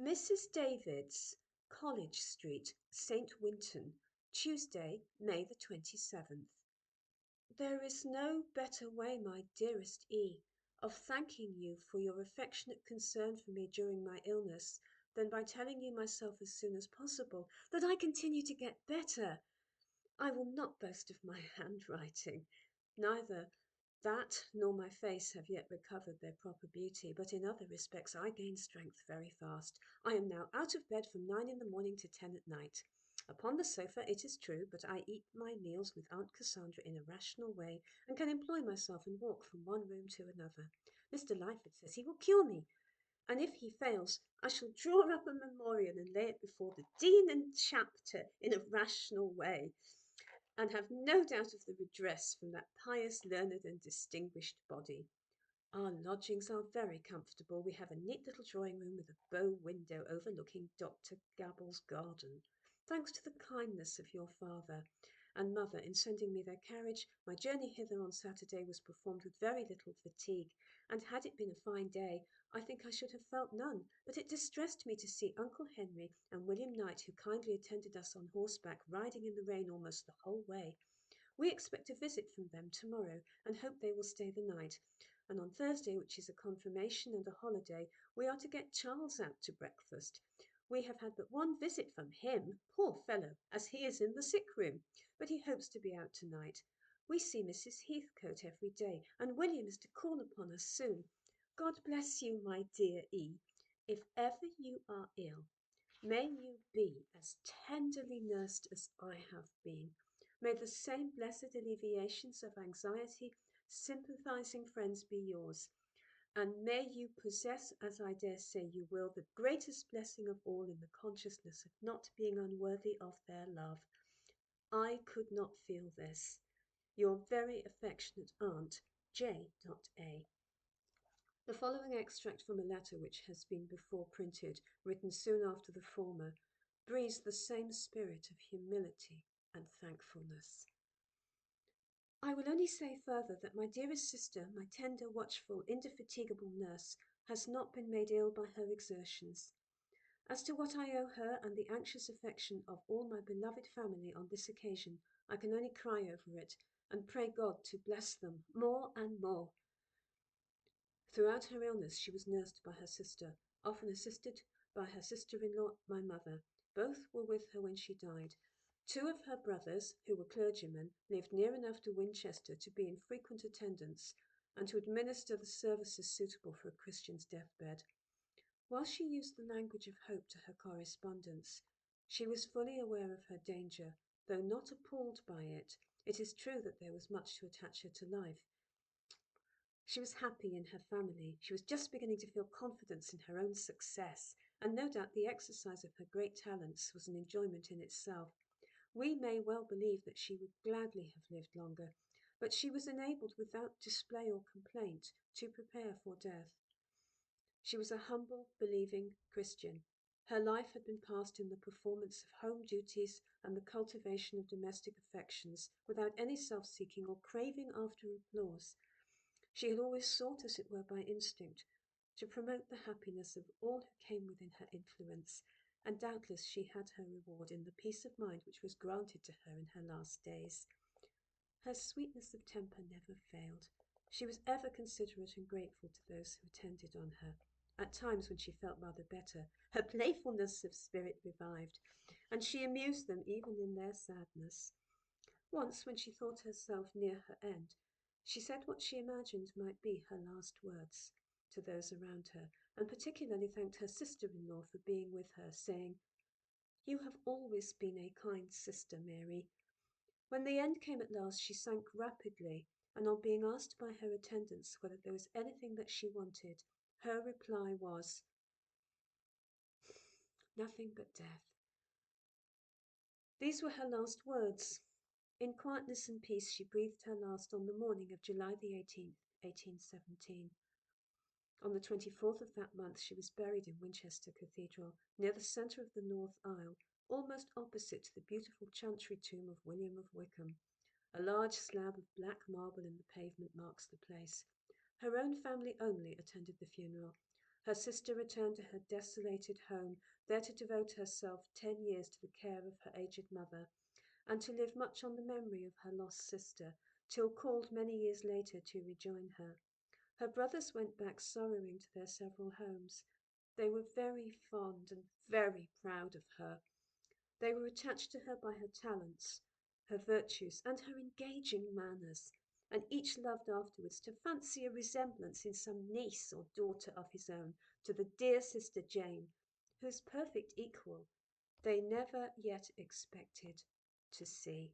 Mrs. Davids, College Street, St. Winton, Tuesday, May the 27th. There is no better way, my dearest E., of thanking you for your affectionate concern for me during my illness than by telling you myself as soon as possible that I continue to get better. I will not boast of my handwriting. Neither that nor my face have yet recovered their proper beauty, but in other respects I gain strength very fast. I am now out of bed from 9 in the morning to 10 at night. Upon the sofa, it is true, but I eat my meals with Aunt Cassandra in a rational way, and can employ myself and walk from one room to another. Mr. Lyford says he will cure me, and if he fails, I shall draw up a memorial and lay it before the dean and chapter in a rational way, and have no doubt of the redress from that pious, learned, and distinguished body. Our lodgings are very comfortable. We have a neat little drawing room with a bow window overlooking Dr. Gabble's garden. Thanks to the kindness of your father and mother in sending me their carriage, my journey hither on Saturday was performed with very little fatigue, and had it been a fine day, I think I should have felt none, but it distressed me to see Uncle Henry and William Knight, who kindly attended us on horseback, riding in the rain almost the whole way. We expect a visit from them tomorrow, and hope they will stay the night. And on Thursday, which is a confirmation and a holiday, we are to get Charles out to breakfast. We have had but one visit from him, poor fellow, as he is in the sick room, but he hopes to be out tonight. We see Mrs. Heathcote every day, and William is to call upon us soon. God bless you, my dear E. If ever you are ill, may you be as tenderly nursed as I have been. May the same blessed alleviations of anxiety, sympathizing friends be yours, and may you possess, as I dare say you will, the greatest blessing of all in the consciousness of not being unworthy of their love. I could not feel this. Your very affectionate aunt, J. A. The following extract from a letter which has been before printed, written soon after the former, breathes the same spirit of humility and thankfulness. I will only say further that my dearest sister, my tender, watchful, indefatigable nurse, has not been made ill by her exertions. As to what I owe her and the anxious affection of all my beloved family on this occasion, I can only cry over it, and pray God to bless them more and more. Throughout her illness she was nursed by her sister, often assisted by her sister-in-law, my mother. Both were with her when she died. Two of her brothers, who were clergymen, lived near enough to Winchester to be in frequent attendance and to administer the services suitable for a Christian's deathbed. While she used the language of hope to her correspondents, she was fully aware of her danger, though not appalled by it. It is true that there was much to attach her to life. She was happy in her family. She was just beginning to feel confidence in her own success, and no doubt the exercise of her great talents was an enjoyment in itself. We may well believe that she would gladly have lived longer, but she was enabled without display or complaint to prepare for death. She was a humble, believing Christian. Her life had been passed in the performance of home duties and the cultivation of domestic affections, without any self-seeking or craving after applause. She had always sought, as it were by instinct, to promote the happiness of all who came within her influence, and doubtless she had her reward in the peace of mind which was granted to her in her last days. Her sweetness of temper never failed. She was ever considerate and grateful to those who attended on her. At times, when she felt rather better, her playfulness of spirit revived, and she amused them even in their sadness. Once, when she thought herself near her end, she said what she imagined might be her last words to those around her, and particularly thanked her sister-in-law for being with her, saying, "You have always been a kind sister, Mary." When the end came at last, she sank rapidly, and on being asked by her attendants whether there was anything that she wanted, her reply was, "Nothing but death." These were her last words. In quietness and peace she breathed her last on the morning of July the 18th, 1817. On the 24th of that month she was buried in Winchester Cathedral, near the centre of the north aisle, almost opposite to the beautiful chantry tomb of William of Wykeham. A large slab of black marble in the pavement marks the place. Her own family only attended the funeral. Her sister returned to her desolated home, there to devote herself 10 years to the care of her aged mother, and to live much on the memory of her lost sister, till called many years later to rejoin her. Her brothers went back sorrowing to their several homes. They were very fond and very proud of her. They were attached to her by her talents, her virtues, and her engaging manners, and each loved afterwards to fancy a resemblance in some niece or daughter of his own to the dear sister Jane, whose perfect equal they never yet expected to see.